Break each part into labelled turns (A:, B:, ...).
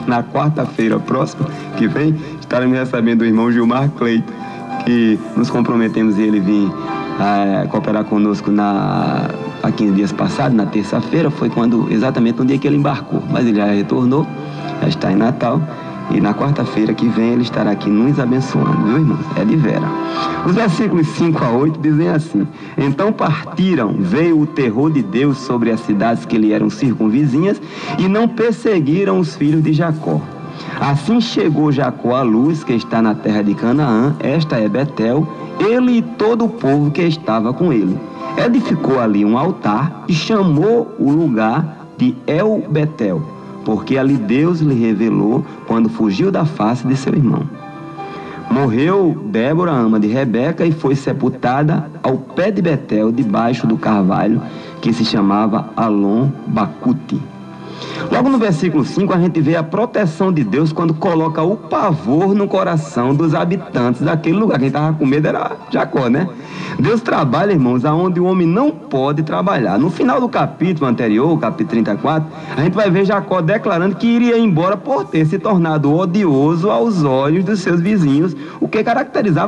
A: Na quarta-feira próxima, que vem, estaremos recebendo o irmão Gilmar Cleito, que nos comprometemos e ele vir cooperar conosco há 15 dias passados, na terça-feira, foi exatamente no dia que ele embarcou, mas ele já retornou, já está em Natal, e na quarta-feira que vem ele estará aqui nos abençoando, viu, irmãos? É de vera. Os versículos 5 a 8 dizem assim: então partiram, veio o terror de Deus sobre as cidades que lhe eram circunvizinhas, e não perseguiram os filhos de Jacó. Assim chegou Jacó à luz que está na terra de Canaã, esta é Betel, ele e todo o povo que estava com ele. Edificou ali um altar e chamou o lugar de El Betel, porque ali Deus lhe revelou quando fugiu da face de seu irmão. Morreu Débora, ama de Rebeca, e foi sepultada ao pé de Betel, debaixo do carvalho, que se chamava Alon Bacute. Logo no versículo 5 a gente vê a proteção de Deus quando coloca o pavor no coração dos habitantes daquele lugar. Quem estava com medo era Jacó, né? Deus trabalha, irmãos, aonde o homem não pode trabalhar. No final do capítulo anterior, capítulo 34, a gente vai ver Jacó declarando que iria embora por ter se tornado odioso aos olhos dos seus vizinhos, o que caracteriza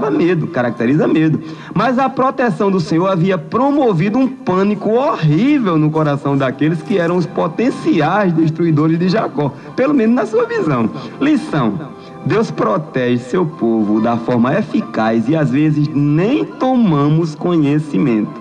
A: medo. Mas a proteção do Senhor havia promovido um pânico horrível no coração daqueles que eram os potenciais destruidores de Jacó, pelo menos na sua visão. Lição: Deus protege seu povo da forma eficaz e às vezes nem tomamos conhecimento.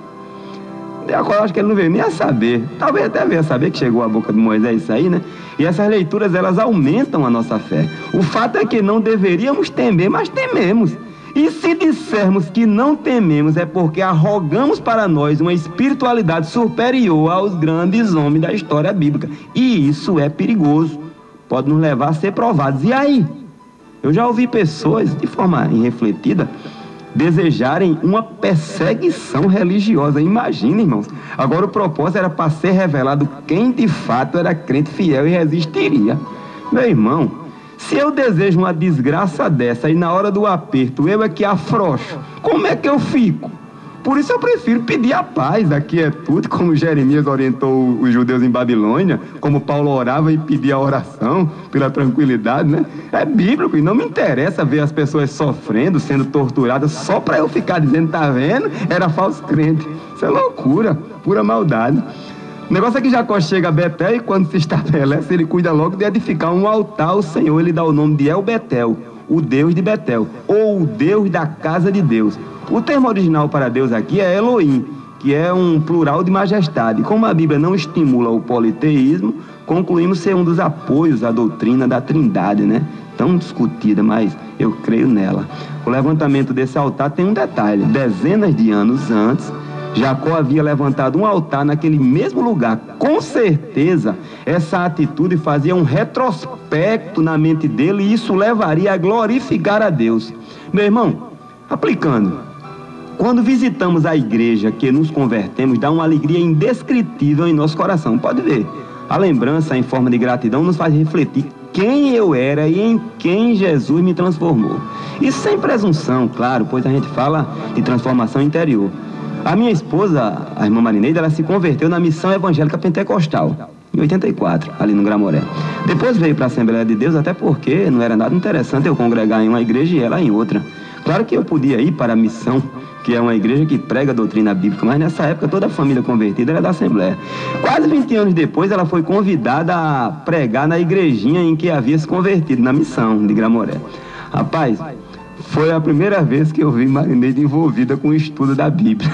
A: Jacó, acho que ele não veio nem a saber, talvez até veio a saber que chegou à boca de Moisés isso aí, né? E essas leituras, elas aumentam a nossa fé. O fato é que não deveríamos temer, mas tememos. E se dissermos que não tememos, é porque arrogamos para nós uma espiritualidade superior aos grandes homens da história bíblica. E isso é perigoso, pode nos levar a ser provados. E aí? Eu já ouvi pessoas, de forma irrefletida, desejarem uma perseguição religiosa. Imagina, irmãos. Agora o propósito era para ser revelado quem de fato era crente fiel e resistiria. Meu irmão, se eu desejo uma desgraça dessa e na hora do aperto eu é que afrouxo, como é que eu fico? Por isso eu prefiro pedir a paz, a quietude, como Jeremias orientou os judeus em Babilônia, como Paulo orava e pedia a oração pela tranquilidade, né? É bíblico e não me interessa ver as pessoas sofrendo, sendo torturadas, só para eu ficar dizendo, tá vendo? Era falso crente. Isso é loucura, pura maldade. O negócio é que Jacó chega a Betel e quando se estabelece, ele cuida logo de edificar um altar ao Senhor. Ele dá o nome de El Betel, o Deus de Betel, ou o Deus da casa de Deus. O termo original para Deus aqui é Elohim, que é um plural de majestade. Como a Bíblia não estimula o politeísmo, concluímos ser um dos apoios à doutrina da Trindade, né? Tão discutida, mas eu creio nela. O levantamento desse altar tem um detalhe: dezenas de anos antes, Jacó havia levantado um altar naquele mesmo lugar. Com certeza, essa atitude fazia um retrospecto na mente dele e isso levaria a glorificar a Deus. Meu irmão, aplicando, quando visitamos a igreja que nos convertemos, dá uma alegria indescritível em nosso coração. Pode ver, a lembrança em forma de gratidão nos faz refletir quem eu era e em quem Jesus me transformou. Isso sem presunção, claro, pois a gente fala de transformação interior. A minha esposa, a irmã Marineida, ela se converteu na Missão Evangélica Pentecostal, em 84, ali no Gramoré. Depois veio para a Assembleia de Deus, até porque não era nada interessante eu congregar em uma igreja e ela em outra. Claro que eu podia ir para a Missão, que é uma igreja que prega a doutrina bíblica, mas nessa época toda a família convertida era da Assembleia. Quase 20 anos depois, ela foi convidada a pregar na igrejinha em que havia se convertido, na Missão de Gramoré. Rapaz, foi a primeira vez que eu vi Marineide envolvida com o estudo da Bíblia.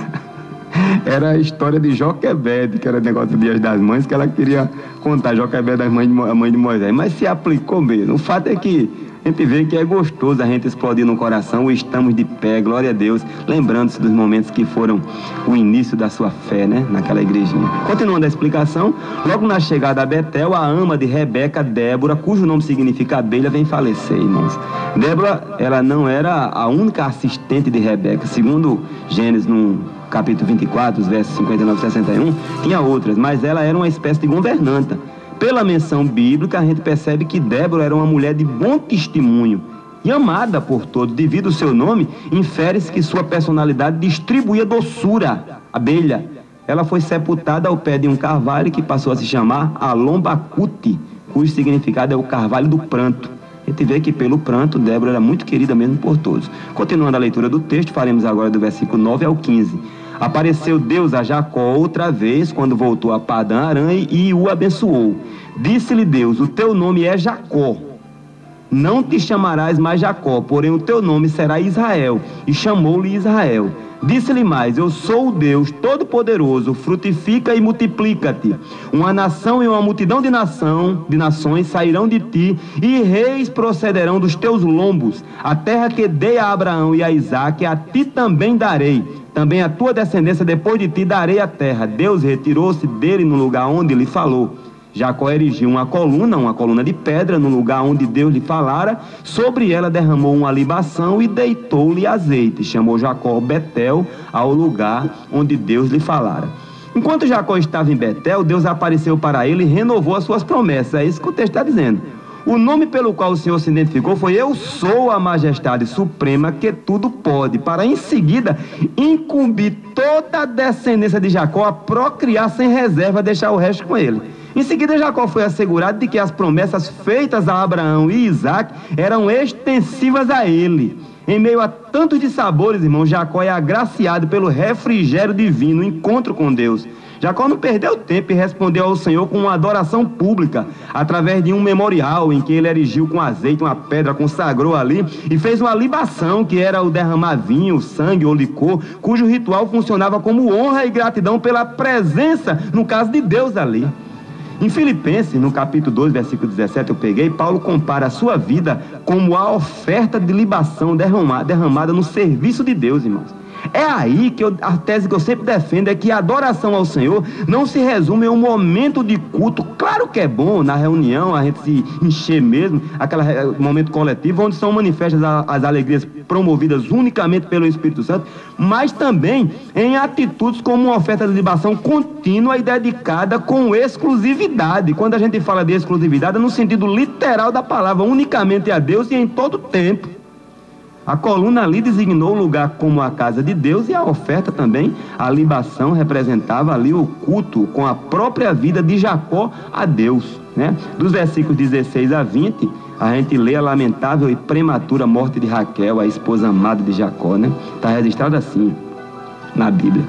A: Era a história de Joquebede, que era o negócio do Dias das Mães, que ela queria contar. Joquebede, a mãe de Moisés, mas se aplicou mesmo. O fato é que a gente vê que é gostoso a gente explodir no coração, estamos de pé, glória a Deus, lembrando-se dos momentos que foram o início da sua fé, né, naquela igrejinha. Continuando a explicação, logo na chegada a Betel, a ama de Rebeca, Débora, cujo nome significa abelha, vem falecer, irmãos. Débora, ela não era a única assistente de Rebeca. Segundo Gênesis, no capítulo 24, os versos 59 e 61, tinha outras, mas ela era uma espécie de governanta. Pela menção bíblica, a gente percebe que Débora era uma mulher de bom testemunho e amada por todos. Devido ao seu nome, infere-se que sua personalidade distribuía doçura. Abelha. Ela foi sepultada ao pé de um carvalho que passou a se chamar Alon Bacute, cujo significado é o carvalho do pranto. A gente vê que pelo pranto, Débora era muito querida mesmo por todos. Continuando a leitura do texto, faremos agora do versículo 9 ao 15. Apareceu Deus a Jacó outra vez, quando voltou a Padã Arã, e o abençoou. Disse-lhe Deus: o teu nome é Jacó. Não te chamarás mais Jacó, porém o teu nome será Israel. E chamou-lhe Israel. Disse-lhe mais: eu sou o Deus Todo-Poderoso, frutifica e multiplica-te. Uma nação e uma multidão de nações sairão de ti, e reis procederão dos teus lombos. A terra que dei a Abraão e a Isaque, a ti também darei. Também a tua descendência depois de ti darei a terra. Deus retirou-se dele no lugar onde lhe falou. Jacó erigiu uma coluna de pedra, no lugar onde Deus lhe falara. Sobre ela derramou uma libação e deitou-lhe azeite. Chamou Jacó Betel, ao lugar onde Deus lhe falara. Enquanto Jacó estava em Betel, Deus apareceu para ele e renovou as suas promessas. É isso que o texto está dizendo. O nome pelo qual o Senhor se identificou foi: eu sou a majestade suprema que tudo pode, para em seguida incumbir toda a descendência de Jacó a procriar sem reserva, deixar o resto com ele. Em seguida, Jacó foi assegurado de que as promessas feitas a Abraão e Isaque eram extensivas a ele. Em meio a tantos dissabores, irmão, Jacó é agraciado pelo refrigério divino, o encontro com Deus. Jacó não perdeu tempo e respondeu ao Senhor com uma adoração pública, através de um memorial em que ele erigiu com azeite uma pedra, consagrou ali e fez uma libação, que era o derramar vinho, sangue ou licor, cujo ritual funcionava como honra e gratidão pela presença, no caso de Deus ali. Em Filipenses, no capítulo 2, versículo 17, Paulo compara a sua vida como a oferta de libação derramada no serviço de Deus, irmãos. É aí que a tese que eu sempre defendo é que a adoração ao Senhor não se resume em um momento de culto. Claro que é bom na reunião a gente se encher mesmo, aquele momento coletivo onde são manifestas as alegrias promovidas unicamente pelo Espírito Santo, mas também em atitudes como uma oferta de libação contínua e dedicada com exclusividade. Quando a gente fala de exclusividade, é no sentido literal da palavra, unicamente a Deus e em todo tempo. A coluna ali designou o lugar como a casa de Deus, e a oferta também, a libação, representava ali o culto com a própria vida de Jacó a Deus, né? Dos versículos 16 a 20, a gente lê a lamentável e prematura morte de Raquel, a esposa amada de Jacó, né? Está registrado assim na Bíblia.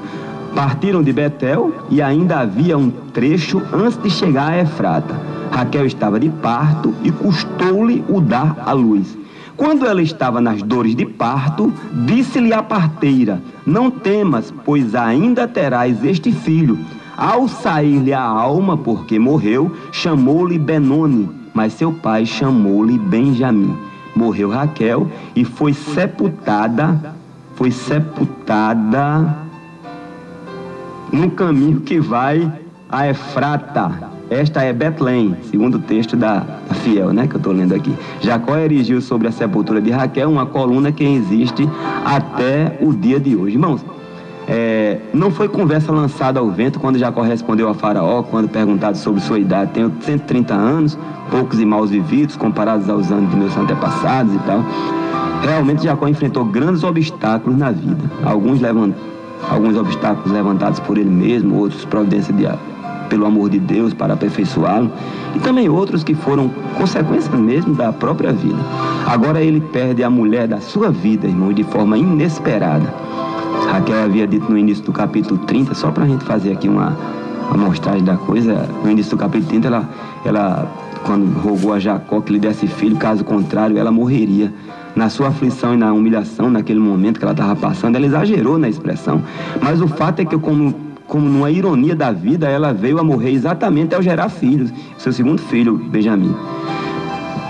A: Partiram de Betel e ainda havia um trecho antes de chegar a Efrata. Raquel estava de parto e custou-lhe o dar à luz. Quando ela estava nas dores de parto, disse-lhe a parteira: não temas, pois ainda terás este filho. Ao sair-lhe a alma, porque morreu, chamou-lhe Benoni, mas seu pai chamou-lhe Benjamim. Morreu Raquel e foi sepultada no caminho que vai a Efrata. Esta é Betlém, segundo o texto da Fiel, né, que eu estou lendo aqui. Jacó erigiu sobre a sepultura de Raquel uma coluna que existe até o dia de hoje. Irmãos, não foi conversa lançada ao vento quando Jacó respondeu a Faraó, quando perguntado sobre sua idade: tenho 130 anos, poucos e maus vividos, comparados aos anos de meus antepassados e tal. Realmente Jacó enfrentou grandes obstáculos na vida. Alguns obstáculos levantados por ele mesmo, outros providência pelo amor de Deus para aperfeiçoá-lo, e também outros que foram consequências mesmo da própria vida. Agora ele perde a mulher da sua vida, irmão, de forma inesperada. Raquel havia dito no início do capítulo 30, só para a gente fazer aqui uma amostragem da coisa, no início do capítulo 30, ela quando rogou a Jacó que lhe desse filho, caso contrário ela morreria. Na sua aflição e na humilhação, naquele momento que ela estava passando, ela exagerou na expressão, mas o fato é que como numa ironia da vida, ela veio a morrer exatamente ao gerar filhos, seu segundo filho, Benjamim.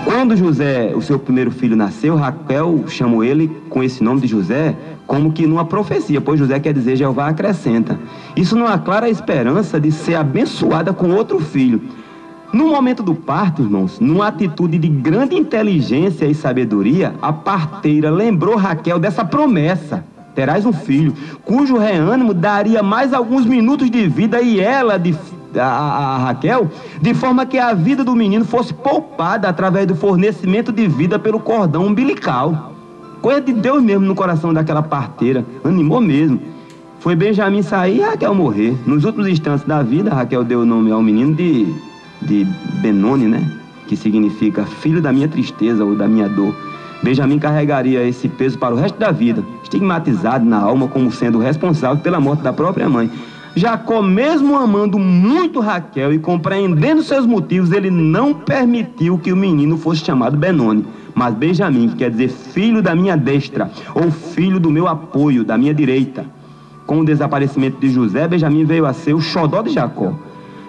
A: Quando José, o seu primeiro filho, nasceu, Raquel chamou ele com esse nome de José, como que numa profecia, pois José quer dizer Jeová acrescenta. Isso numa clara esperança de ser abençoada com outro filho. No momento do parto, irmãos, numa atitude de grande inteligência e sabedoria, a parteira lembrou Raquel dessa promessa: terás um filho, cujo reânimo daria mais alguns minutos de vida, e ela, a Raquel, de forma que a vida do menino fosse poupada através do fornecimento de vida pelo cordão umbilical. Coisa de Deus mesmo no coração daquela parteira, animou mesmo. Foi Benjamim sair e Raquel morrer. Nos últimos instantes da vida, Raquel deu o nome ao menino de Benoni, né? que significa filho da minha tristeza ou da minha dor. Benjamim carregaria esse peso para o resto da vida, estigmatizado na alma como sendo responsável pela morte da própria mãe. Jacó, mesmo amando muito Raquel e compreendendo seus motivos, ele não permitiu que o menino fosse chamado Benoni, mas Benjamim, que quer dizer filho da minha destra, ou filho do meu apoio, da minha direita. Com o desaparecimento de José, Benjamim veio a ser o xodó de Jacó.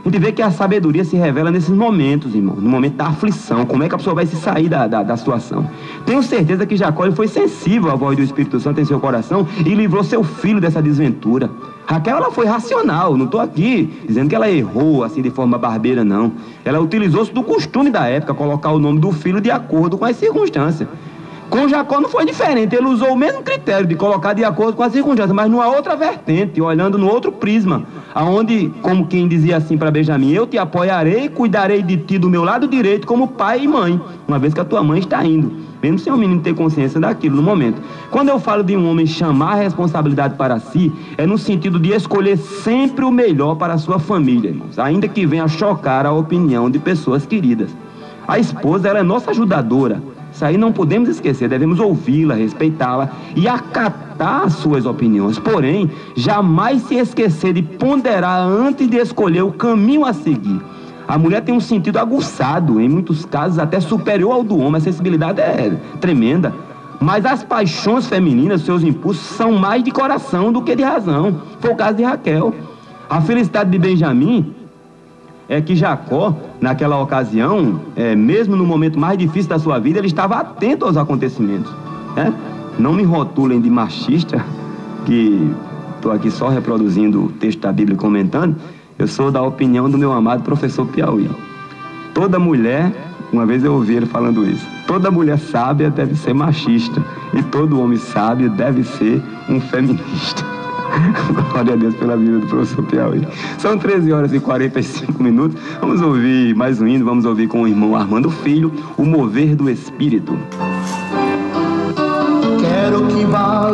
A: A gente vê que a sabedoria se revela nesses momentos, irmão, no momento da aflição, como é que a pessoa vai se sair da situação. Tenho certeza que Jacó ele foi sensível à voz do Espírito Santo em seu coração e livrou seu filho dessa desventura. Raquel, ela foi racional, não estou aqui dizendo que ela errou assim de forma barbeira, não. Ela utilizou-se do costume da época, colocar o nome do filho de acordo com as circunstâncias. Com Jacó não foi diferente, ele usou o mesmo critério de colocar de acordo com as circunstâncias, mas numa outra vertente, olhando no outro prisma, aonde, como quem dizia assim para Benjamim, eu te apoiarei e cuidarei de ti do meu lado direito como pai e mãe, uma vez que a tua mãe está indo, mesmo sem o menino ter consciência daquilo no momento. Quando eu falo de um homem chamar a responsabilidade para si, é no sentido de escolher sempre o melhor para a sua família, irmãos, ainda que venha chocar a opinião de pessoas queridas. A esposa, ela é nossa ajudadora. Isso aí não podemos esquecer, devemos ouvi-la, respeitá-la e acatar as suas opiniões. Porém, jamais se esquecer de ponderar antes de escolher o caminho a seguir. A mulher tem um sentido aguçado, em muitos casos até superior ao do homem, a sensibilidade é tremenda. Mas as paixões femininas, seus impulsos, são mais de coração do que de razão. Foi o caso de Raquel. A felicidade de Benjamim é que Jacó, naquela ocasião, mesmo no momento mais difícil da sua vida, ele estava atento aos acontecimentos, né? Não me rotulem de machista, que estou aqui só reproduzindo o texto da Bíblia e comentando. Eu sou da opinião do meu amado professor Piauí. Toda mulher, uma vez eu ouvi ele falando isso, toda mulher sábia deve ser machista e todo homem sábio deve ser um feminista. Glória a Deus pela vida do professor Piauí. São 13 horas e 45 minutos. Vamos ouvir mais um hino, vamos ouvir com o irmão Armando Filho, O Mover do Espírito.
B: Quero que vá